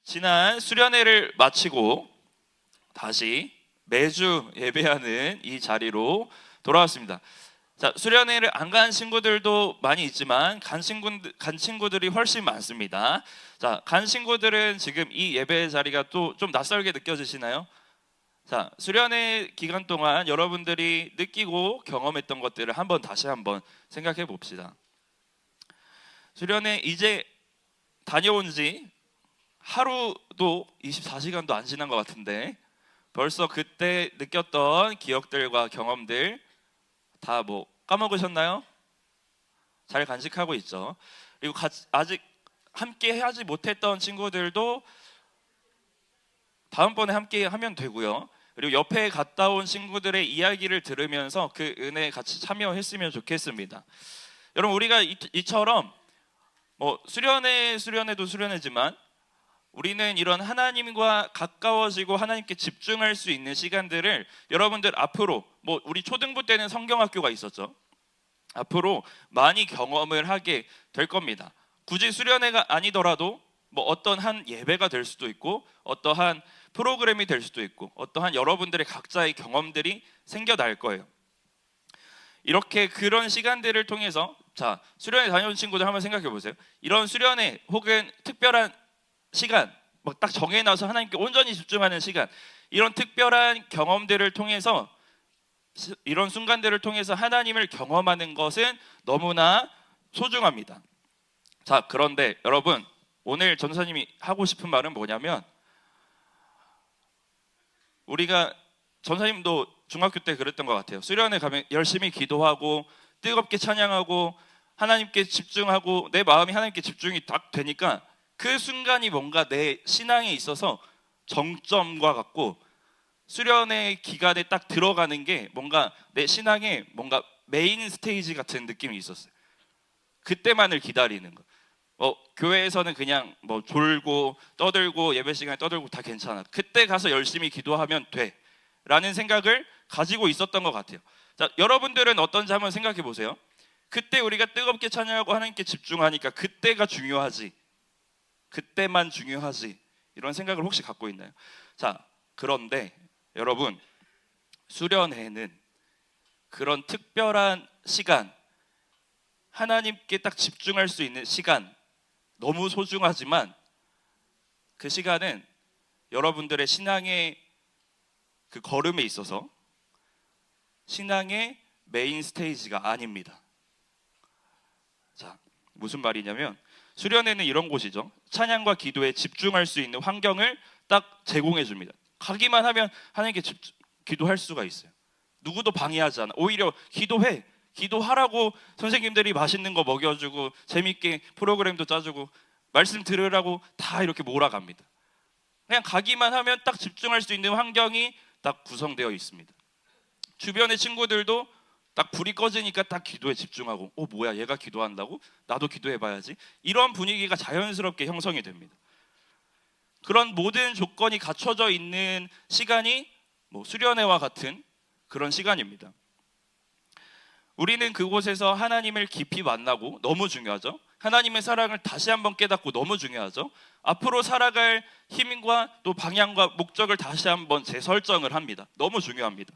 지난 수련회를 마치고 다시 매주 예배하는 이 자리로 돌아왔습니다. 자, 수련회를 안 간 친구들도 많이 있지만 간 친구들이 훨씬 많습니다. 자, 간 친구들은 지금 이 예배 자리가 또 좀 낯설게 느껴지시나요? 자, 수련회 기간 동안 여러분들이 느끼고 경험했던 것들을 다시 한번 생각해 봅시다. 수련회 이제 다녀온 지 하루도 24시간도 안 지난 것 같은데 벌써 그때 느꼈던 기억들과 경험들 다 까먹으셨나요? 잘 간직하고 있죠. 그리고 아직 함께 하지 못했던 친구들도 다음번에 함께 하면 되고요. 그리고 옆에 갔다 온 친구들의 이야기를 들으면서 그 은혜에 같이 참여했으면 좋겠습니다. 여러분, 우리가 이처럼 수련회도 수련회지만 우리는 이런 하나님과 가까워지고 하나님께 집중할 수 있는 시간들을 여러분들 앞으로 우리 초등부 때는 성경학교가 있었죠. 앞으로 많이 경험을 하게 될 겁니다. 굳이 수련회가 아니더라도 어떤 한 예배가 될 수도 있고 어떠한 프로그램이 될 수도 있고 어떠한 여러분들의 각자의 경험들이 생겨날 거예요. 이렇게 그런 시간들을 통해서 수련회 다녀온 친구들 한번 생각해 보세요. 이런 수련회 혹은 특별한 시간, 딱 정해놔서 하나님께 온전히 집중하는 시간, 이런 특별한 경험들을 통해서 이런 순간들을 통해서 하나님을 경험하는 것은 너무나 소중합니다. 자, 그런데 여러분, 오늘 전도사님이 하고 싶은 말은 뭐냐면, 우리가 전도사님도 중학교 때 그랬던 것 같아요. 수련회 가면 열심히 기도하고 뜨겁게 찬양하고 하나님께 집중하고 내 마음이 하나님께 집중이 딱 되니까 그 순간이 뭔가 내 신앙에 있어서 정점과 같고 수련회 기간에 딱 들어가는 게 뭔가 내 신앙에 뭔가 메인 스테이지 같은 느낌이 있었어요. 그때만을 기다리는 거. 교회에서는 그냥 졸고 떠들고 예배 시간에 떠들고 다 괜찮아. 그때 가서 열심히 기도하면 돼 라는 생각을 가지고 있었던 것 같아요. 자, 여러분들은 어떤지 한번 생각해 보세요. 그때 우리가 뜨겁게 찬양하고 하나님께 집중하니까 그때가 중요하지, 그때만 중요하지, 이런 생각을 혹시 갖고 있나요? 자, 그런데 여러분, 수련회는 그런 특별한 시간, 하나님께 딱 집중할 수 있는 시간, 너무 소중하지만 그 시간은 여러분들의 신앙의 그 걸음에 있어서 신앙의 메인 스테이지가 아닙니다. 자, 무슨 말이냐면 수련회는 이런 곳이죠. 찬양과 기도에 집중할 수 있는 환경을 딱 제공해 줍니다. 가기만 하면 하나님께 기도할 수가 있어요. 누구도 방해하지 않아. 오히려 기도하라고 선생님들이 맛있는 거 먹여주고 재밌게 프로그램도 짜주고 말씀 들으라고 다 이렇게 몰아갑니다. 그냥 가기만 하면 딱 집중할 수 있는 환경이 딱 구성되어 있습니다. 주변의 친구들도 딱 불이 꺼지니까 딱 기도에 집중하고 뭐야, 얘가 기도한다고? 나도 기도해봐야지. 이런 분위기가 자연스럽게 형성이 됩니다. 그런 모든 조건이 갖춰져 있는 시간이 수련회와 같은 그런 시간입니다. 우리는 그곳에서 하나님을 깊이 만나고 너무 중요하죠. 하나님의 사랑을 다시 한번 깨닫고 너무 중요하죠. 앞으로 살아갈 힘과 또 방향과 목적을 다시 한번 재설정을 합니다. 너무 중요합니다.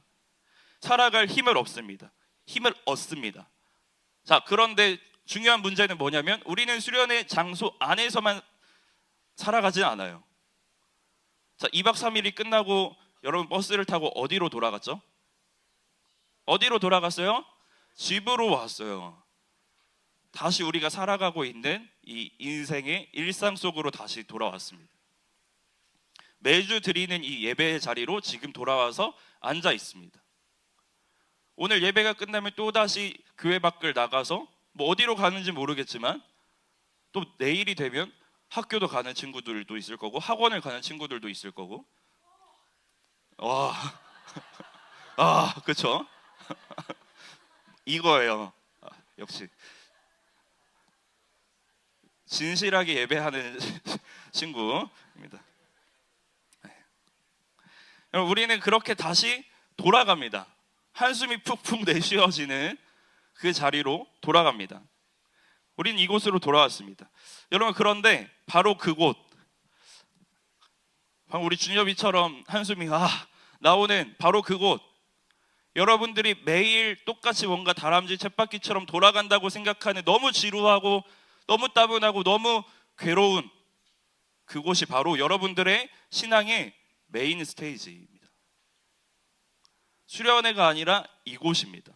살아갈 힘을 얻습니다. 자, 그런데 중요한 문제는 뭐냐면 우리는 수련회 장소 안에서만 살아가지 않아요. 자, 2박 3일이 끝나고 여러분 버스를 타고 어디로 돌아갔죠? 어디로 돌아갔어요? 집으로 왔어요. 다시 우리가 살아가고 있는 이 인생의 일상 속으로 다시 돌아왔습니다. 매주 드리는 이 예배의 자리로 지금 돌아와서 앉아 있습니다. 오늘 예배가 끝나면 또다시 교회 밖을 나가서 어디로 가는지 모르겠지만 또 내일이 되면 학교도 가는 친구들도 있을 거고 학원을 가는 친구들도 있을 거고 그렇죠? 이거예요. 역시 진실하게 예배하는 친구입니다. 우리는 그렇게 다시 돌아갑니다. 한숨이 푹푹 내쉬어지는 그 자리로 돌아갑니다. 우리는 이곳으로 돌아왔습니다. 여러분, 그런데 바로 그곳, 방금 우리 준엽이처럼 한숨이 나오는 바로 그곳, 여러분들이 매일 똑같이 뭔가 다람쥐 쳇바퀴처럼 돌아간다고 생각하는 너무 지루하고 너무 따분하고 너무 괴로운 그곳이 바로 여러분들의 신앙의 메인 스테이지입니다. 수련회가 아니라 이곳입니다.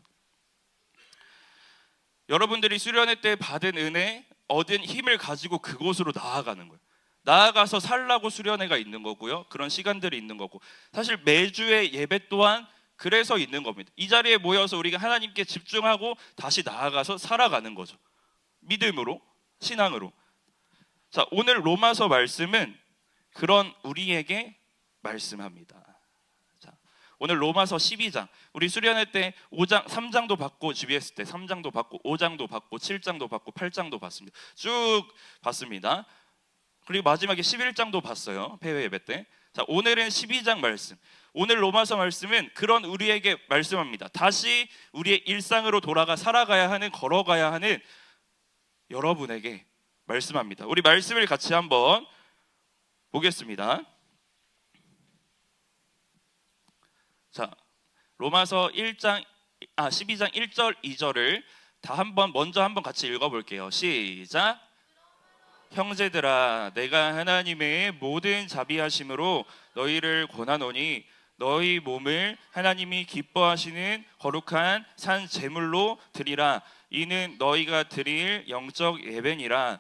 여러분들이 수련회 때 받은 은혜, 얻은 힘을 가지고 그곳으로 나아가는 거예요. 나아가서 살라고 수련회가 있는 거고요. 그런 시간들이 있는 거고, 사실 매주의 예배 또한 그래서 있는 겁니다. 이 자리에 모여서 우리가 하나님께 집중하고 다시 나아가서 살아가는 거죠. 믿음으로, 신앙으로. 자, 오늘 로마서 말씀은 그런 우리에게 말씀합니다. 자, 오늘 로마서 12장, 우리 수련회 때 5장, 3장도 받고, GBS 때 3장도 받고, 5장도 받고, 7장도 받고, 8장도 받습니다. 쭉 봤습니다. 그리고 마지막에 11장도 봤어요, 폐회 예배 때. 자, 오늘은 12장 말씀. 오늘 로마서 말씀은 그런 우리에게 말씀합니다. 다시 우리의 일상으로 돌아가 살아가야 하는, 걸어가야 하는 여러분에게 말씀합니다. 우리 말씀을 같이 한번 보겠습니다. 자, 로마서 12장 1절 2절을 먼저 한번 같이 읽어볼게요. 시작. 형제들아, 내가 하나님의 모든 자비하심으로 너희를 권하노니 너희 몸을 하나님이 기뻐하시는 거룩한 산 제물로 드리라. 이는 너희가 드릴 영적 예배니라.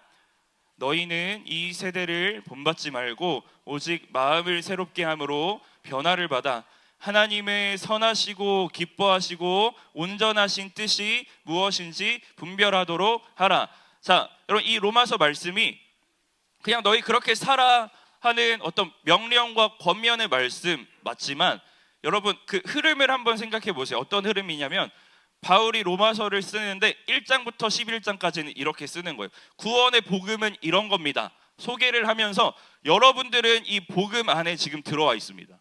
너희는 이 세대를 본받지 말고 오직 마음을 새롭게 함으로 변화를 받아 하나님의 선하시고 기뻐하시고 온전하신 뜻이 무엇인지 분별하도록 하라. 자, 여러분, 이 로마서 말씀이 그냥 너희 그렇게 살아 하는 어떤 명령과 권면의 말씀 맞지만, 여러분 그 흐름을 한번 생각해 보세요. 어떤 흐름이냐면, 바울이 로마서를 쓰는데 1장부터 11장까지는 이렇게 쓰는 거예요. 구원의 복음은 이런 겁니다. 소개를 하면서 여러분들은 이 복음 안에 지금 들어와 있습니다.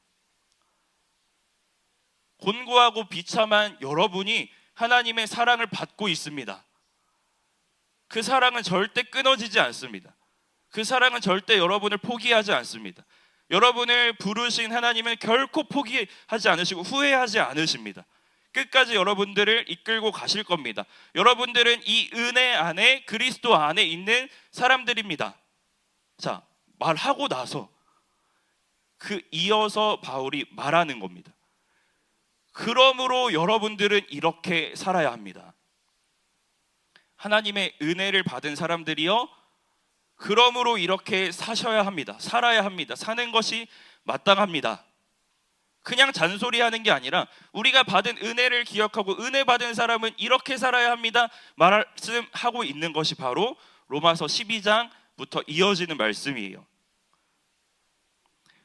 곤고하고 비참한 여러분이 하나님의 사랑을 받고 있습니다. 그 사랑은 절대 끊어지지 않습니다. 그 사랑은 절대 여러분을 포기하지 않습니다. 여러분을 부르신 하나님은 결코 포기하지 않으시고 후회하지 않으십니다. 끝까지 여러분들을 이끌고 가실 겁니다. 여러분들은 이 은혜 안에, 그리스도 안에 있는 사람들입니다. 자, 말하고 나서 이어서 바울이 말하는 겁니다. 그러므로 여러분들은 이렇게 살아야 합니다. 하나님의 은혜를 받은 사람들이요, 그러므로 이렇게 사셔야 합니다. 살아야 합니다. 사는 것이 마땅합니다. 그냥 잔소리하는 게 아니라 우리가 받은 은혜를 기억하고 은혜 받은 사람은 이렇게 살아야 합니다 말씀하고 있는 것이 바로 로마서 12장부터 이어지는 말씀이에요.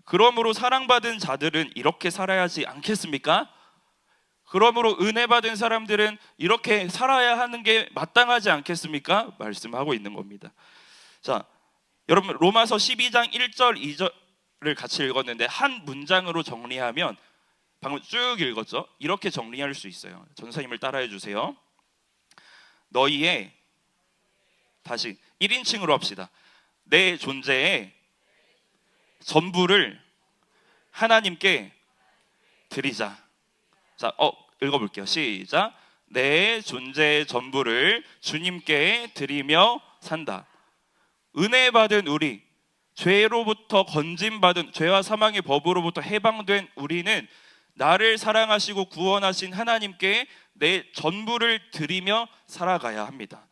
그러므로 사랑받은 자들은 이렇게 살아야지 않겠습니까? 그러므로 은혜 받은 사람들은 이렇게 살아야 하는 게 마땅하지 않겠습니까? 말씀하고 있는 겁니다. 자, 여러분 로마서 12장 1절 2절을 같이 읽었는데 한 문장으로 정리하면, 방금 쭉 읽었죠? 이렇게 정리할 수 있어요. 전사님을 따라해 주세요. 너희의, 다시 1인칭으로 합시다. 내 존재의 전부를 하나님께 드리자. 자, 읽어볼게요. 시작. 내 존재의 전부를 주님께 드리며 산다. 은혜 받은 우리, 죄로부터 건짐받은, 죄와 사망의 법으로부터 해방된 우리는 나를 사랑하시고 구원하신 하나님께 내 전부를 드리며 살아가야 합니다.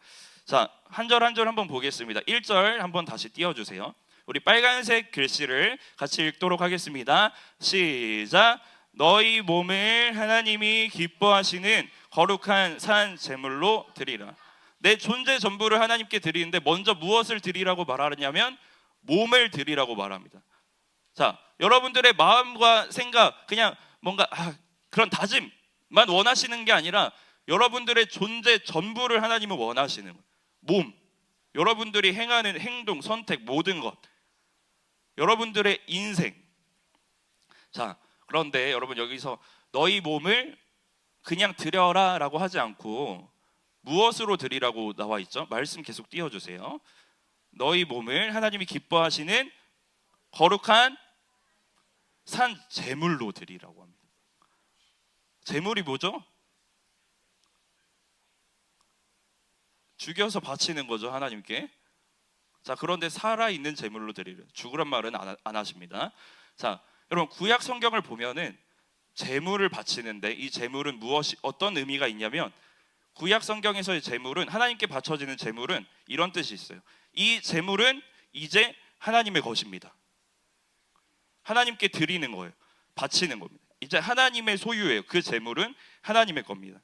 자, 한 절 한 절 한번 보겠습니다. 1절 한번 다시 띄워주세요. 우리 빨간색 글씨를 같이 읽도록 하겠습니다. 시작. 너희 몸을 하나님이 기뻐하시는 거룩한 산 제물로 드리라. 내 존재 전부를 하나님께 드리는데 먼저 무엇을 드리라고 말하느냐면 몸을 드리라고 말합니다. 자, 여러분들의 마음과 생각, 그냥 뭔가 그런 다짐만 원하시는 게 아니라 여러분들의 존재 전부를 하나님은 원하시는 거예요. 몸, 여러분들이 행하는 행동, 선택, 모든 것, 여러분들의 인생. 자, 그런데 여러분 여기서 너희 몸을 그냥 드려라 라고 하지 않고 무엇으로 드리라고 나와 있죠? 말씀 계속 띄워주세요. 너희 몸을 하나님이 기뻐하시는 거룩한 산 제물로 드리라고 합니다. 제물이 뭐죠? 죽여서 바치는 거죠, 하나님께. 자, 그런데 살아있는 제물로 드리려. 죽으란 말은 안 하십니다. 자, 여러분 구약 성경을 보면은 제물을 바치는데 이 제물은 어떤 의미가 있냐면, 구약 성경에서의 제물은, 하나님께 바쳐지는 제물은 이런 뜻이 있어요. 이 제물은 이제 하나님의 것입니다. 하나님께 드리는 거예요. 바치는 겁니다. 이제 하나님의 소유예요. 그 제물은 하나님의 겁니다.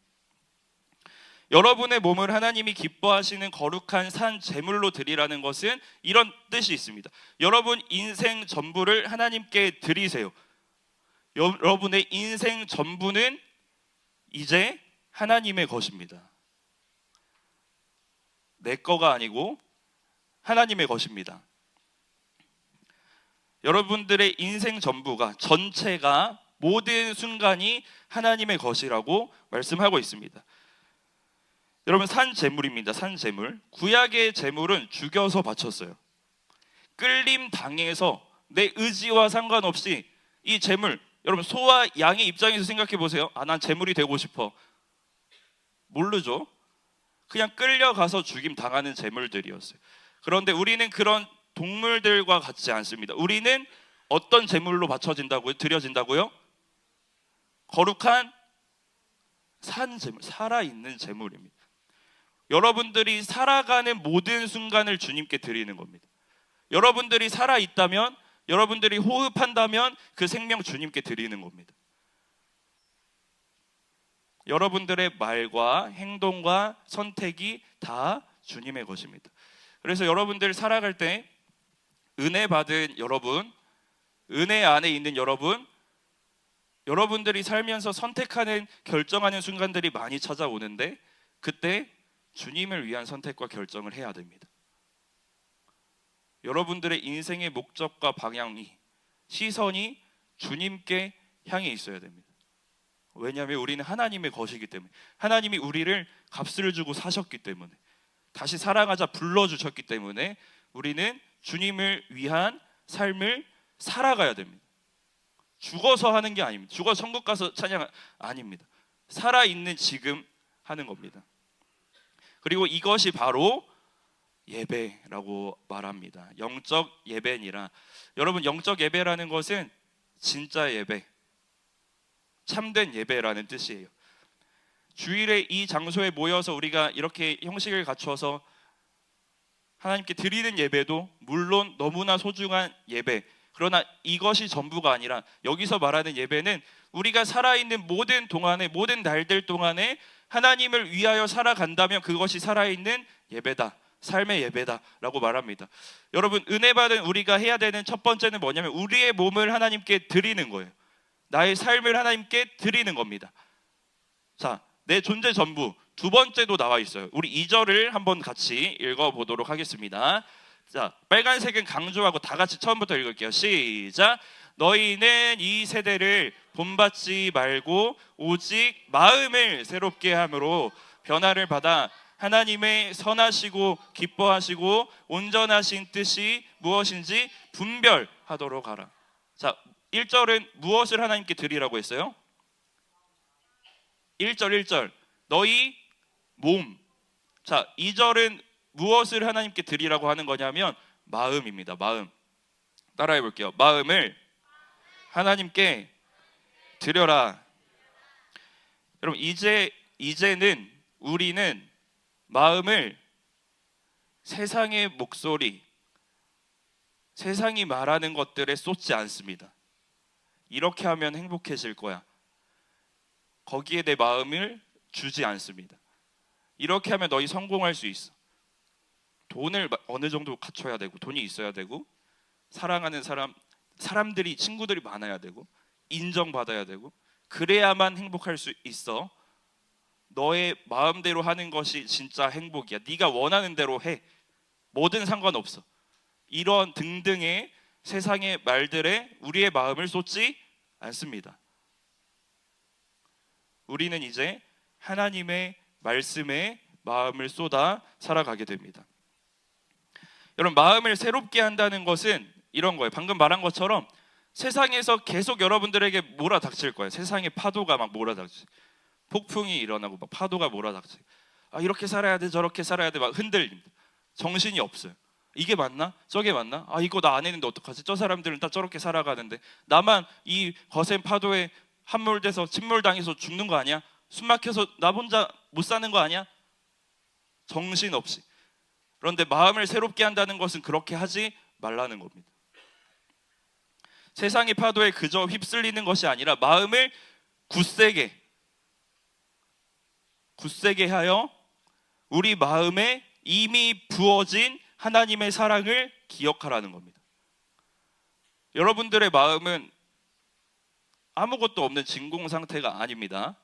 여러분의 몸을 하나님이 기뻐하시는 거룩한 산 제물로 드리라는 것은 이런 뜻이 있습니다. 여러분 인생 전부를 하나님께 드리세요. 여러분의 인생 전부는 이제 하나님의 것입니다. 내 거가 아니고 하나님의 것입니다. 여러분들의 인생 전부가, 전체가, 모든 순간이 하나님의 것이라고 말씀하고 있습니다. 여러분 산 제물입니다. 산 제물. 구약의 제물은 죽여서 바쳤어요. 끌림 당해서 내 의지와 상관없이 이 제물, 여러분 소와 양의 입장에서 생각해 보세요. 난 제물이 되고 싶어. 모르죠. 그냥 끌려가서 죽임 당하는 제물들이었어요. 그런데 우리는 그런 동물들과 같지 않습니다. 우리는 어떤 제물로 바쳐진다고요? 드려진다고요? 거룩한 산 제물, 살아있는 제물입니다. 여러분들이 살아가는 모든 순간을 주님께 드리는 겁니다. 여러분들이 살아있다면, 여러분들이 호흡한다면 그 생명 주님께 드리는 겁니다. 여러분들의 말과 행동과 선택이 다 주님의 것입니다. 그래서 여러분들 살아갈 때 은혜 받은 여러분, 은혜 안에 있는 여러분, 여러분들이 살면서 선택하는, 결정하는 순간들이 많이 찾아오는데 그때 주님을 위한 선택과 결정을 해야 됩니다. 여러분들의 인생의 목적과 방향이, 시선이 주님께 향해 있어야 됩니다. 왜냐하면 우리는 하나님의 것이기 때문에, 하나님이 우리를 값을 주고 사셨기 때문에, 다시 사랑하자 불러주셨기 때문에 우리는 주님을 위한 삶을 살아가야 됩니다. 죽어서 하는 게 아닙니다. 죽어 천국 가서 찬양 아닙니다. 살아있는 지금 하는 겁니다. 그리고 이것이 바로 예배라고 말합니다. 영적 예배니라. 여러분 영적 예배라는 것은 진짜 예배, 참된 예배라는 뜻이에요. 주일에 이 장소에 모여서 우리가 이렇게 형식을 갖춰서 하나님께 드리는 예배도 물론 너무나 소중한 예배, 그러나 이것이 전부가 아니라 여기서 말하는 예배는 우리가 살아있는 모든 동안에, 모든 날들 동안에 하나님을 위하여 살아간다면 그것이 살아있는 예배다, 삶의 예배다라고 말합니다. 여러분 은혜 받은 우리가 해야 되는 첫 번째는 뭐냐면 우리의 몸을 하나님께 드리는 거예요. 나의 삶을 하나님께 드리는 겁니다. 자, 내 존재 전부. 두 번째도 나와 있어요. 우리 2절을 한번 같이 읽어보도록 하겠습니다. 자, 빨간색은 강조하고 다 같이 처음부터 읽을게요. 시작. 너희는 이 세대를 본받지 말고 오직 마음을 새롭게 함으로 변화를 받아 하나님의 선하시고 기뻐하시고 온전하신 뜻이 무엇인지 분별하도록 하라. 자, 1절은 무엇을 하나님께 드리라고 했어요? 1절 너희 몸. 자, 2절은 무엇을 하나님께 드리라고 하는 거냐면 마음입니다. 마음. 따라해 볼게요. 마음을 하나님께 드려라. 여러분 이제는 우리는 마음을 세상의 목소리, 세상이 말하는 것들에 쏟지 않습니다. 이렇게 하면 행복해질 거야, 거기에 내 마음을 주지 않습니다. 이렇게 하면 너희 성공할 수 있어. 돈을 어느 정도 갖춰야 되고, 돈이 있어야 되고, 사랑하는 사람들이, 친구들이 많아야 되고, 인정받아야 되고, 그래야만 행복할 수 있어. 너의 마음대로 하는 것이 진짜 행복이야. 네가 원하는 대로 해. 뭐든 상관없어. 이런 등등의 세상의 말들에 우리의 마음을 쏟지 않습니다. 우리는 이제 하나님의 말씀에 마음을 쏟아 살아가게 됩니다. 여러분 마음을 새롭게 한다는 것은 이런 거예요. 방금 말한 것처럼 세상에서 계속 여러분들에게 몰아닥칠 거예요. 세상의 파도가 막 몰아닥치, 폭풍이 일어나고 막 파도가 몰아닥치. 아, 이렇게 살아야 돼, 저렇게 살아야 돼, 막 흔들립니다. 정신이 없어요. 이게 맞나? 저게 맞나? 아, 이거 나 안 했는데 어떡하지? 저 사람들은 다 저렇게 살아가는데 나만 이 거센 파도에 함몰돼서 침몰당해서 죽는 거 아니야? 숨 막혀서 나 혼자 못 사는 거 아니야? 정신없이. 그런데 마음을 새롭게 한다는 것은 그렇게 하지 말라는 겁니다. 세상의 파도에 그저 휩쓸리는 것이 아니라 마음을 굳세게 하여 우리 마음에 이미 부어진 하나님의 사랑을 기억하라는 겁니다. 여러분들의 마음은 아무것도 없는 진공 상태가 아닙니다.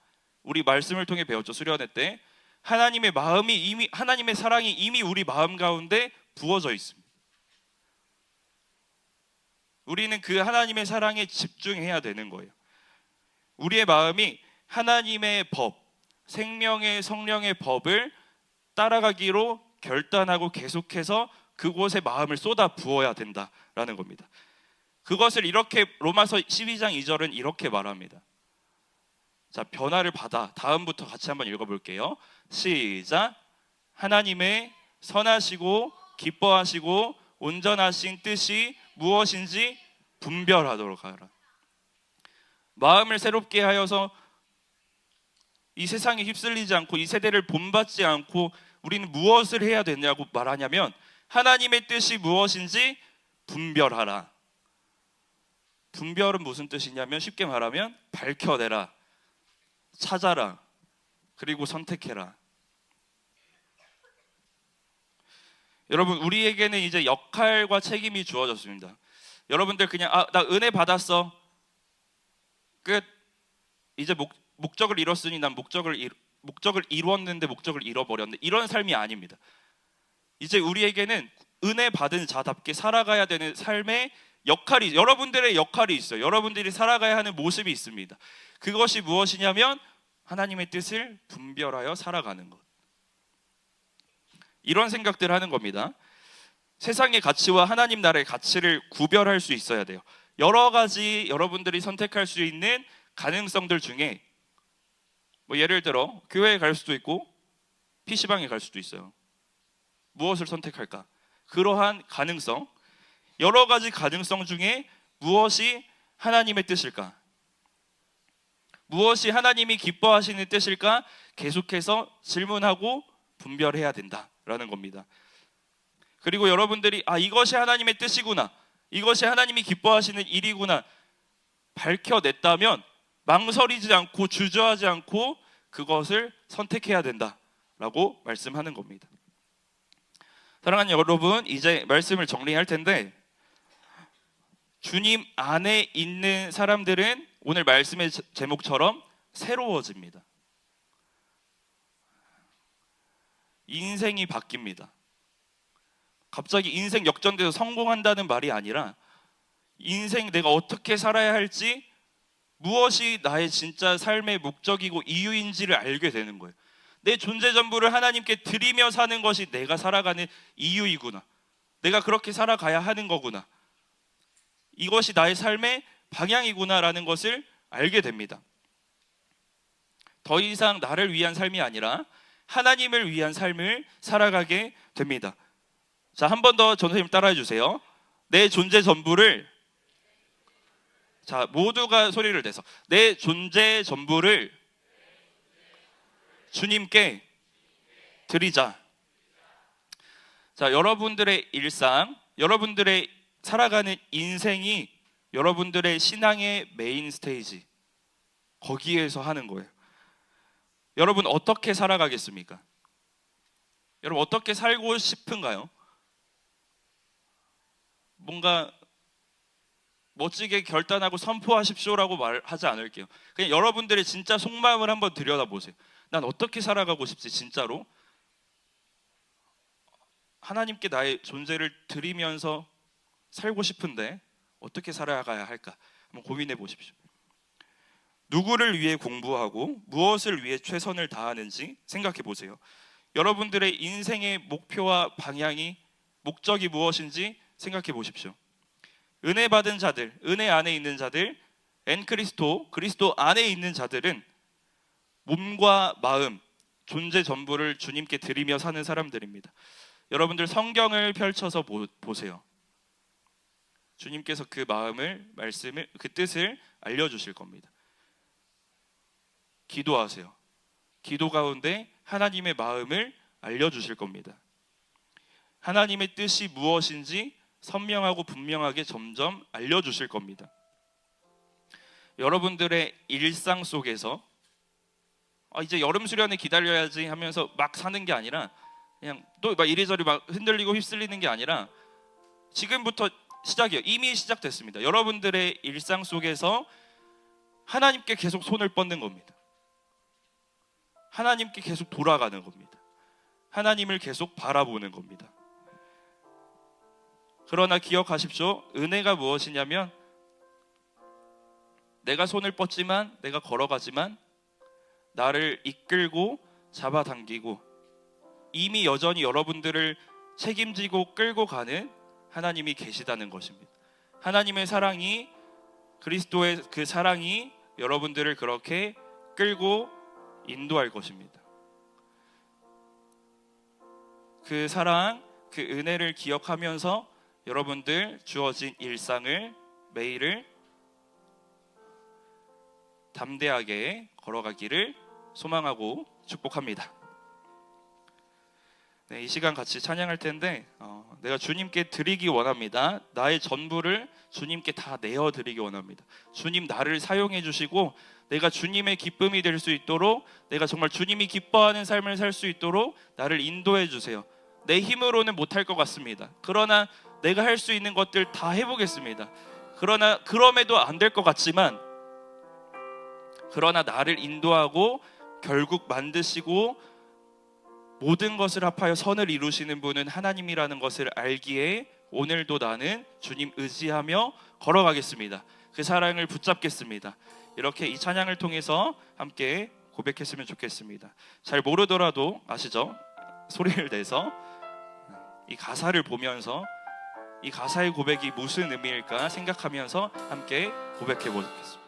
우리 말씀을 통해 배웠죠. 수련회 때 하나님의 마음이 이미, 하나님의 사랑이 이미 우리 마음 가운데 부어져 있습니다. 우리는 그 하나님의 사랑에 집중해야 되는 거예요. 우리의 마음이 하나님의 법, 생명의 성령의 법을 따라가기로 결단하고 계속해서 그곳에 마음을 쏟아 부어야 된다라는 겁니다. 그것을 이렇게 로마서 12장 2절은 이렇게 말합니다. 자, 변화를 받아. 다음부터 같이 한번 읽어볼게요. 시작. 하나님의 선하시고 기뻐하시고 온전하신 뜻이 무엇인지 분별하도록 하라. 마음을 새롭게 하여서 이 세상에 휩쓸리지 않고 이 세대를 본받지 않고 우리는 무엇을 해야 되냐고 말하냐면 하나님의 뜻이 무엇인지 분별하라. 분별은 무슨 뜻이냐면 쉽게 말하면 밝혀내라, 찾아라, 그리고 선택해라. 여러분, 우리에게는 이제 역할과 책임이 주어졌습니다. 여러분들 그냥 나 은혜 받았어, 끝. 이제 목적을 이뤘으니 난 목적을 이루었는데 목적을 잃어버렸네, 이런 삶이 아닙니다. 이제 우리에게는 은혜 받은 자답게 살아가야 되는 삶의 역할이, 여러분들의 역할이 있어요. 여러분들이 살아가야 하는 모습이 있습니다. 그것이 무엇이냐면 하나님의 뜻을 분별하여 살아가는 것. 이런 생각들을 하는 겁니다. 세상의 가치와 하나님 나라의 가치를 구별할 수 있어야 돼요. 여러 가지 여러분들이 선택할 수 있는 가능성들 중에 뭐 예를 들어 교회에 갈 수도 있고 PC방에 갈 수도 있어요. 무엇을 선택할까? 그러한 가능성, 여러 가지 가능성 중에 무엇이 하나님의 뜻일까? 무엇이 하나님이 기뻐하시는 뜻일까? 계속해서 질문하고 분별해야 된다라는 겁니다. 그리고 여러분들이 이것이 하나님의 뜻이구나, 이것이 하나님이 기뻐하시는 일이구나 밝혀냈다면 망설이지 않고 주저하지 않고 그것을 선택해야 된다라고 말씀하는 겁니다. 사랑하는 여러분, 이제 말씀을 정리할 텐데 주님 안에 있는 사람들은 오늘 말씀의 제목처럼 새로워집니다. 인생이 바뀝니다. 갑자기 인생 역전돼서 성공한다는 말이 아니라 인생 내가 어떻게 살아야 할지, 무엇이 나의 진짜 삶의 목적이고 이유인지를 알게 되는 거예요. 내 존재 전부를 하나님께 드리며 사는 것이 내가 살아가는 이유이구나, 내가 그렇게 살아가야 하는 거구나, 이것이 나의 삶의 방향이구나라는 것을 알게 됩니다. 더 이상 나를 위한 삶이 아니라 하나님을 위한 삶을 살아가게 됩니다. 자, 한 번 더 전도사님 따라해 주세요. 내 존재 전부를, 자, 모두가 소리를 내서 내 존재 전부를 주님께 드리자. 자, 여러분들의 일상, 여러분들의 살아가는 인생이 여러분들의 신앙의 메인 스테이지, 거기에서 하는 거예요. 여러분 어떻게 살아가겠습니까? 여러분 어떻게 살고 싶은가요? 뭔가 멋지게 결단하고 선포하십시오라고 말하지 않을게요. 그냥 여러분들의 진짜 속마음을 한번 들여다보세요. 난 어떻게 살아가고 싶지? 진짜로 하나님께 나의 존재를 드리면서 살고 싶은데 어떻게 살아가야 할까? 한번 고민해 보십시오. 누구를 위해 공부하고 무엇을 위해 최선을 다하는지 생각해 보세요. 여러분들의 인생의 목표와 방향이, 목적이 무엇인지 생각해 보십시오. 은혜 받은 자들, 은혜 안에 있는 자들, 그리스도 안에 있는 자들은 몸과 마음, 존재 전부를 주님께 드리며 사는 사람들입니다. 여러분들 성경을 펼쳐서 보세요. 주님께서 그 마음을, 말씀을, 그 뜻을 알려주실 겁니다. 기도하세요. 기도 가운데 하나님의 마음을 알려주실 겁니다. 하나님의 뜻이 무엇인지 선명하고 분명하게 점점 알려주실 겁니다. 여러분들의 일상 속에서 이제 여름 수련회 기다려야지 하면서 막 사는 게 아니라, 그냥 또 막 이리저리 막 흔들리고 휩쓸리는 게 아니라 지금부터 시작이에요. 이미 시작됐습니다. 여러분들의 일상 속에서 하나님께 계속 손을 뻗는 겁니다. 하나님께 계속 돌아가는 겁니다. 하나님을 계속 바라보는 겁니다. 그러나 기억하십시오. 은혜가 무엇이냐면, 내가 손을 뻗지만, 내가 걸어가지만 나를 이끌고 잡아당기고 이미 여전히 여러분들을 책임지고 끌고 가는 하나님이 계시다는 것입니다. 하나님의 사랑이, 그리스도의 그 사랑이 여러분들을 그렇게 끌고 인도할 것입니다. 그 사랑, 그 은혜를 기억하면서 여러분들 주어진 일상을, 매일을 담대하게 걸어가기를 소망하고 축복합니다. 네, 이 시간 같이 찬양할 텐데 내가 주님께 드리기 원합니다. 나의 전부를 주님께 다 내어드리기 원합니다. 주님 나를 사용해 주시고 내가 주님의 기쁨이 될 수 있도록, 내가 정말 주님이 기뻐하는 삶을 살 수 있도록 나를 인도해 주세요. 내 힘으로는 못할 것 같습니다. 그러나 내가 할 수 있는 것들 다 해보겠습니다. 그럼에도 안 될 것 같지만, 그러나 나를 인도하고 결국 만드시고 모든 것을 합하여 선을 이루시는 분은 하나님이라는 것을 알기에 오늘도 나는 주님 의지하며 걸어가겠습니다. 그 사랑을 붙잡겠습니다. 이렇게 이 찬양을 통해서 함께 고백했으면 좋겠습니다. 잘 모르더라도 아시죠? 소리를 내서 이 가사를 보면서 이 가사의 고백이 무슨 의미일까 생각하면서 함께 고백해 보겠습니다.